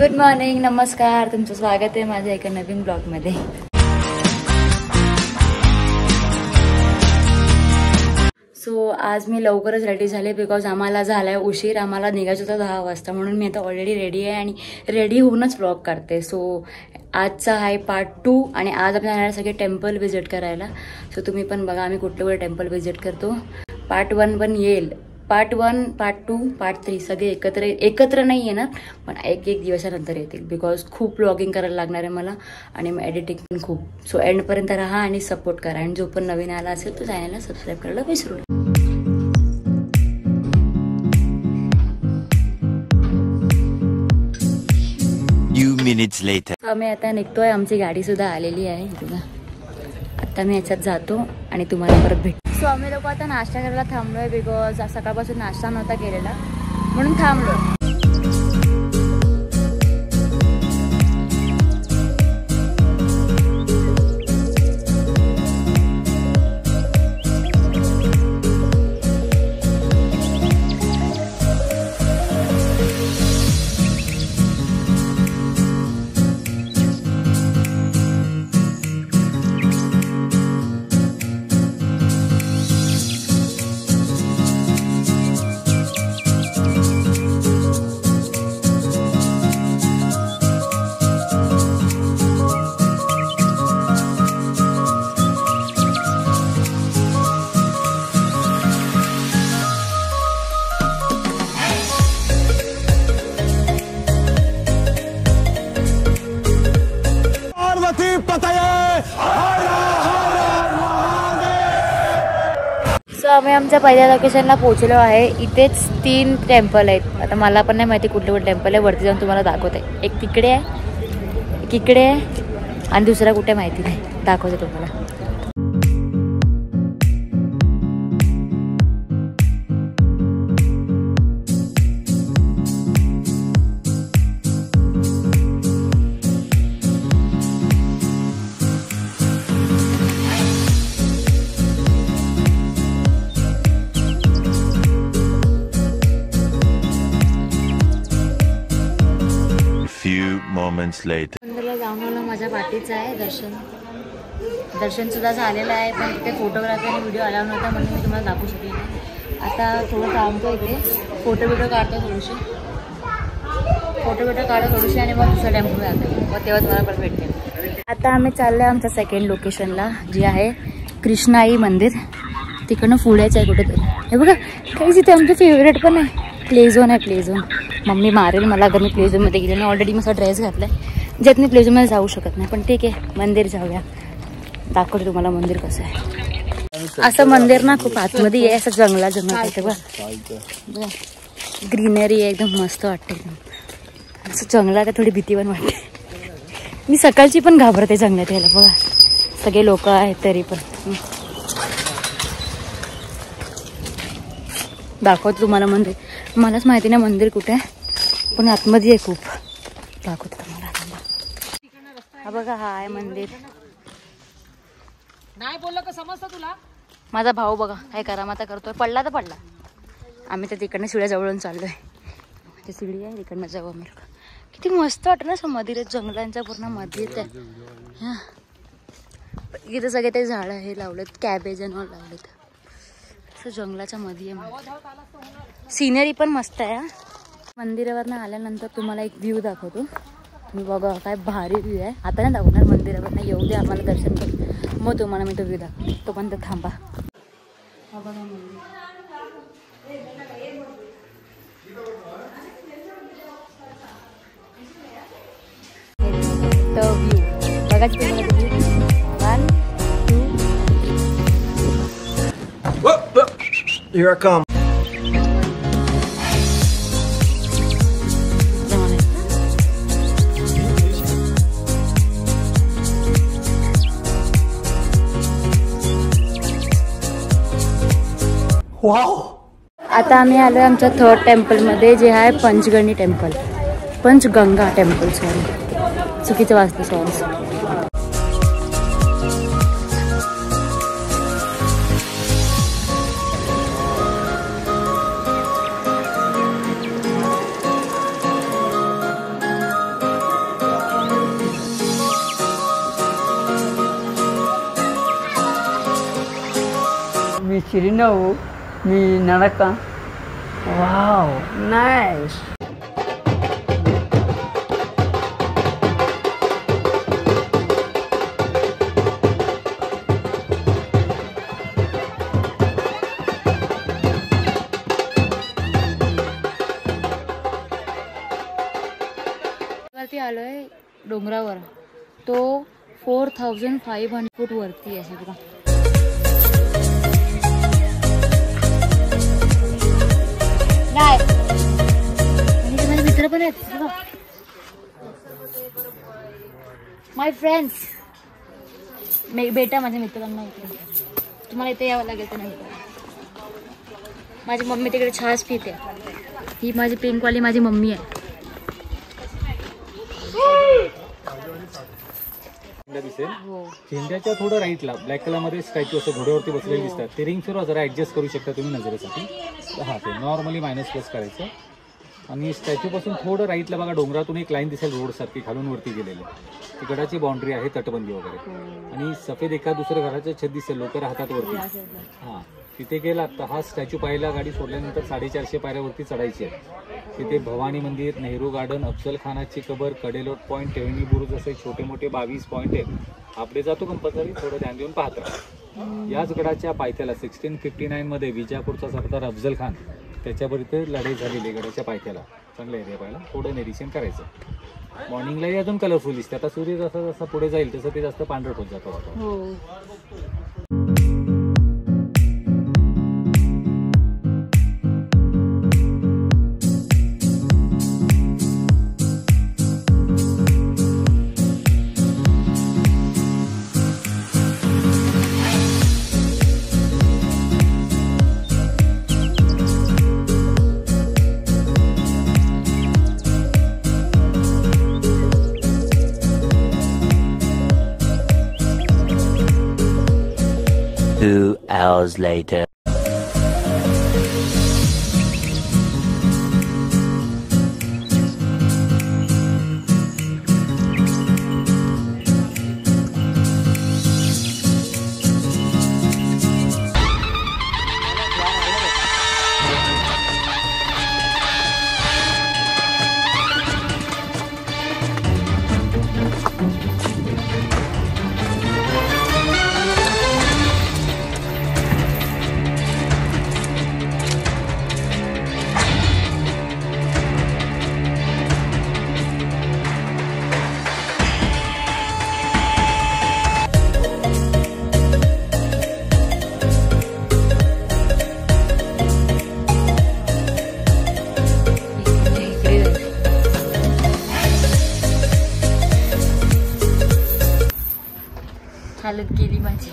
Good morning, नमस्कार, तुमचं स्वागत आहे माझ्या एका नवीन ब्लॉगमध्ये. सो आज मी लवकरच रेडी झाले बिकॉज आम्हाला झालाय उशीर. आम्हाला निघायचं होतं 10 वाजता, म्हणून मी आता ऑलरेडी रेडी आहे आणि रेडी होऊनच ब्लॉग करते. सो आजचा आहे पार्ट 2 आणि आज आपण जाणार सगळे टेम्पल व्हिजिट करायला. सो तुम्ही पण बघा आम्ही कुठले कुठे टेम्पल व्हिजिट करतो. पार्ट 1 पण येईल, पार्ट 1, पार्ट 2, पार्ट 3 सगळे एकत्र नाही येणार, पण एक दिवसानंतर येतील बिकॉज खूप ब्लॉगिंग करायला लागणार आहे मला आणि मग एडिटिंग पण खूप. सो एंडपर्यंत राहा आणि सपोर्ट करा. आणि जो पण नवीन आला असेल तो चॅनलला सबस्क्राईब करायला विसरू नका. आम्ही आता निघतोय, आमची गाडी सुद्धा आलेली आहे बघा. आता मी याच्यात जातो आणि तुम्हाला परत भेटतो. सो आम्ही लोक आता नाश्ता करायला थांबलोय बिकॉज सकाळपासून नाश्ता नव्हता केलेला म्हणून थांबलो. आम्ही आमच्या पहिल्या लोकेशनला पोहोचलो आहे. इथेच 3 टेम्पल आहेत. आता मला पण नाही माहिती कुठले कुठे टेम्पल आहे, वरती जाऊन तुम्हाला दाखवते. एक तिकडे आहे, एक इकडे आहे आणि दुसरा कुठे माहिती नाही, दाखवते तुम्हाला. मंदिराला जाऊन आलो, माझ्या पाठीचं आहे दर्शन सुद्धा झालेलं आहे, पण तिथे फोटोग्राफी आणि व्हिडिओ अलाव नव्हता म्हणून मी तुम्हाला दाखवू शकले नाही. आता थोडं थांबतो इकडे, फोटो काढतो थोडेसे आणि मग दुसऱ्या टेम्पल जातो, मग तेव्हा तुम्हाला पण भेटते. आता आम्ही चाललो आहे आमच्या सेकंड लोकेशनला, जी आहे कृष्णाई मंदिर. तिकडनं पुढेच आहे कुठेतरी. हे बघा काही तिथे आमचं फेवरेट पण आहे, प्ले झोन आहे. प्ले झोन मम्मी मारेल मला अगर मी प्ले झोनमध्ये गेले ना. ऑलरेडी माझा ड्रेस घातला आहे ज्यात मी प्ले झोनमध्ये जाऊ शकत नाही, पण ठीक आहे मंदिर जाऊया. दाखवते तुम्हाला मंदिर कसं आहे. असं मंदिर ना खूप आतमध्ये आहे, असं जंगल आहे बघा. ग्रीनरी आहे, एकदम मस्त वाटते. एकदम असं जंगलात आहे, थोडी भीती पण वाटते. मी सकाळची पण घाबरते जंगलात यायला. बघा सगळे लोक आहेत तरी पण. दाखवतो तुम्हाला मंदिर. मलाच माहिती नाही मंदिर कुठे आहे, पण आतमध्ये आहे खूप. दाखवतो तुम्हाला. हा बघा, हा आहे मंदिर. नाही बोललं का समजतं तुला. माझा भाऊ बघा काय करामाता करतोय. पडला तर पडला. आम्ही तर तिकडनं शिड्या जवळून चाललोय. ती शिडी आहे तिकडनं जाऊ आम्ही. किती मस्त वाटतं ना असं मंदिर, जंगलांच्या पूर्ण मंदिर आहे. हा इथं सगळे ते झाड हे लावलेत, कॅबेज आणि लावलेत. असं जंगलाच्या मध्ये आहे. सिनरी पण मस्त आहे. मंदिरावरनं आल्यानंतर तुम्हाला एक व्ह्यू दाखवतो. तुम्ही बघा काय भारी व्ह्यू आहे. आता नाही दाखवणार, मंदिरावरनं येऊ दे आम्हाला दर्शन करू, मग तुम्हाला मी तो व्ह्यू दाखवतो. तो पण थांबा. हा बघा मंदिर. तो व्ह्यू बघा तुम्हाला. 1, 2. Here I come. Wow. आता आम्ही आलोय आमच्या 3rd टेम्पलमध्ये, जे आहे Panchgani temple. Panchganga temple, sorry चुकीचं वाचतं, sorry. Chirinau, mi Naraka. Wow, nice. वरती आलोय डोंगरावर, तो 4500 फूट वरती आहे बघा. नाही आणि माझे मित्र पण आहेत बघा, माय फ्रेंड्स. बेटा माझ्या मित्रांना इथे, तुम्हाला इथे यावं लागेल तर नाही. माझी मम्मी तिकडे छास पिते. ही माझी पिंकवाली माझी मम्मी आहे. दिसेल झेंड्याच्या थोडं राईटला ब्लॅक कलर मध्ये स्टॅच्यू असं घोड्यावरती बसलेले दिसतात. ते रिंग फिरवा जरा ऍडजस्ट करू शकता तुम्ही नजरेसाठी. हा ते नॉर्मली मायनस प्लस करायचं. आणि स्टॅच्यू पासून थोडं राईटला बघा डोंगरातून एक लाईन दिसेल रोड सारखी खालून वरती गेलेली. तिकडाची बाउंड्री आहे तटबंदी वगैरे. आणि सफेद एका दुसऱ्या घराचं छत दिसेल, लोक राहतात वरती. हा तिथे गेला तर हा स्टॅच्यू पाहायला गाडी सोडल्यानंतर 450 पायऱ्यावरती चढायची आहे. तिथे भवानी मंदिर, नेहरू गार्डन, अफजल खानाची कबर, कडेलोट पॉईंट, टेवणी बुरुज असे छोटे मोठे 22 पॉईंट आहेत. आपले जातो कंपल्सरी, थोडं ध्यान देऊन पाहत राहा. याच गडाच्या पायथ्याला 1659 मध्ये विजापूरचा सरदार अफजल खान त्याच्यावर इथे लढाई झालेली गडाच्या पायथ्याला. चांगलं एरिया पाहायला, थोडं निरीक्षण करायचं. मॉर्निंगलाही अजून कलरफुल दिसते. आता सूर्य जसा जसा पुढे जाईल तसं ते जास्त पांढरट होत जातो. hours later. हालत गेली माझी.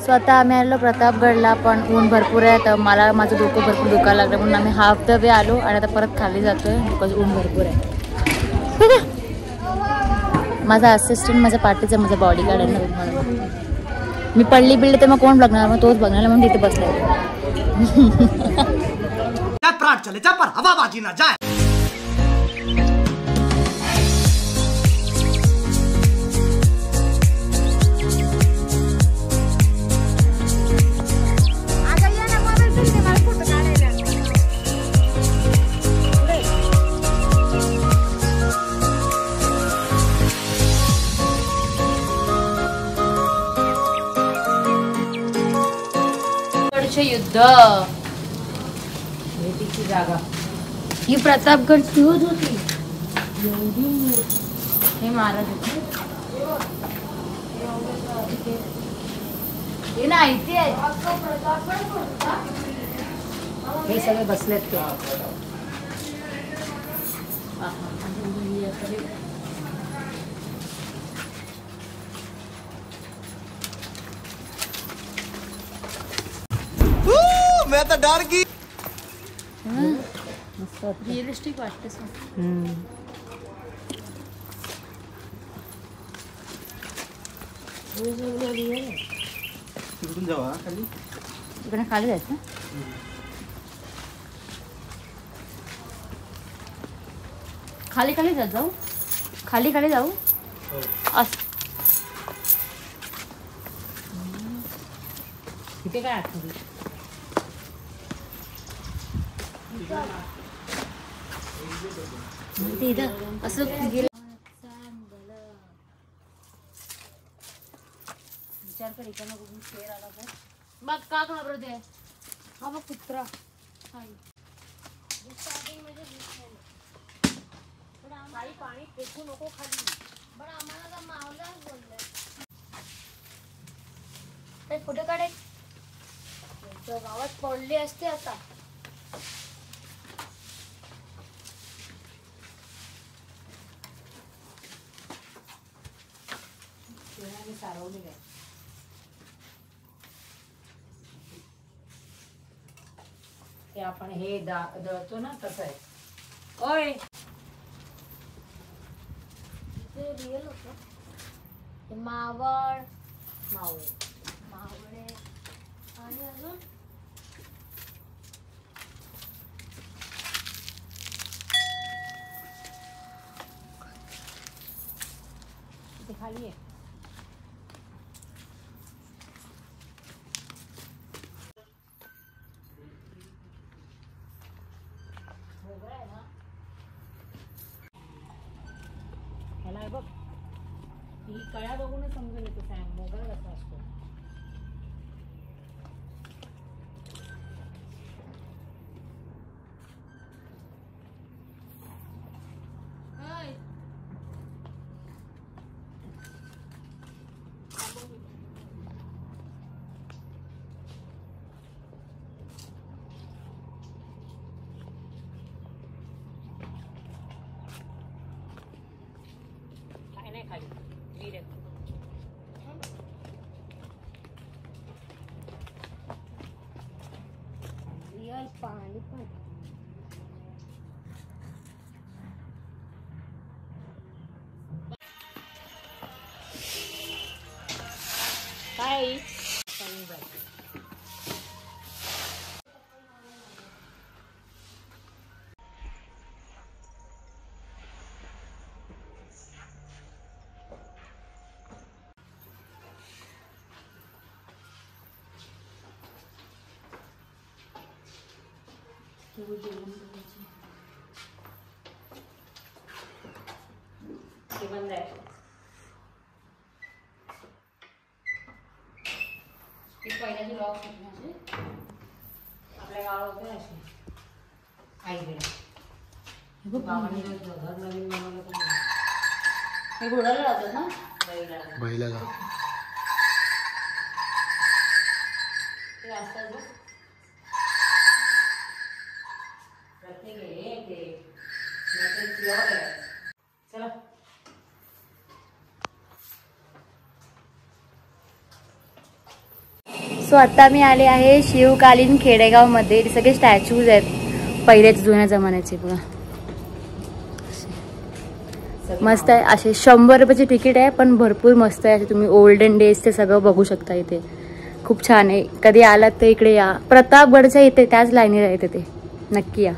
स्वतः आम्ही आलो प्रतापगडला, पण ऊन भरपूर आहे. तर मला माझं डोकं भरपूर दुखायला लागलं म्हणून आम्ही हाफ द वे आलो आणि आता परत खाली जातोय बिकॉज ऊन भरपूर आहे. माझा असिस्टंट माझ्या पार्टीचा माझा बॉडीगार्ड आहे ना, म्हणून मी पडली बिडली तर मग कोण बघणार, मग तोच बघणार म्हणून तिथे बसलाय. युद्ध भेटीची जागा ही प्रतापगडची होती. हे महाराज हे ना इथे आहे. हे सगळे बसलेत ते. तो डर की रिअलिस्टिक वाटते तिकडून जाऊ खाली इकडे खाली जायचं खाली खाली जाऊ खाली खाली जाऊ इथे काय आठवली इथं असं विचार कर इकडनं बघून शेर आला का बघ का घाबरत आहे हा बघ कुत्रा पाणी फेकू नको खाली पण आम्हाला मावलाच बोलले फोटो काढे गावात पडली असते आता सारवली काय ते आपण हे दळतो ना तसं आहे ओय ते रिअल होत मावळ मावळे आणि अजून ते खाली आहे ह्याला बघ ही कळ्या बघूनच समजून येतो सॅम मोगरा कसा असतो खाली रिअल पाणी पण काय बंद आहे पहिल्याची लॉक आपल्या गावात होते असे आईकडे गावाने घर नवीन बनवलं हे घोडाला राहतात ना बैलाला ते असतात बघ प्रत्येक आहे ते चला सो आता मी आले आहे शिवकालीन खेडेगावमध्ये सगळे स्टॅच्यूज आहेत पहिल्याच जुन्या जमान्याचे बघा मस्त आहे असे 100 रुपयाची तिकीट आहे पण भरपूर मस्त आहे तुम्ही ओल्डन डेज ते सगळं बघू शकता इथे खूप छान आहे कधी आलात तर इकडे या प्रतापगडच्या इथे त्याच लाईनीला येते ते नक्की या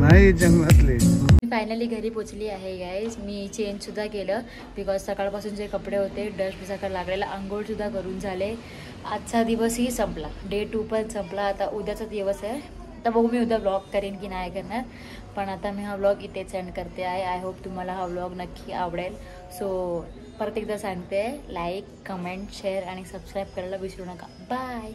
नाही जंगलातले फायनली घरी पोचली आहे गाईज मी चेंज सुद्धा केलं बिकॉज सकाळपासून जे कपडे होते डस्ट सकाळ लागलेला आंघोळ सुद्धा करून झाले आजचा दिवसही संपला डे 2 पण संपला आता उद्याचा दिवस आहे आता बघू मी उद्या ब्लॉग करेन की नाही करणार पण आता मी हा ब्लॉग इथेच सेंड करते आहे आय होप तुम्हाला हा ब्लॉग नक्की आवडेल सो परत एकदा सांगते लाईक कमेंट शेअर आणि सबस्क्राईब करायला विसरू नका बाय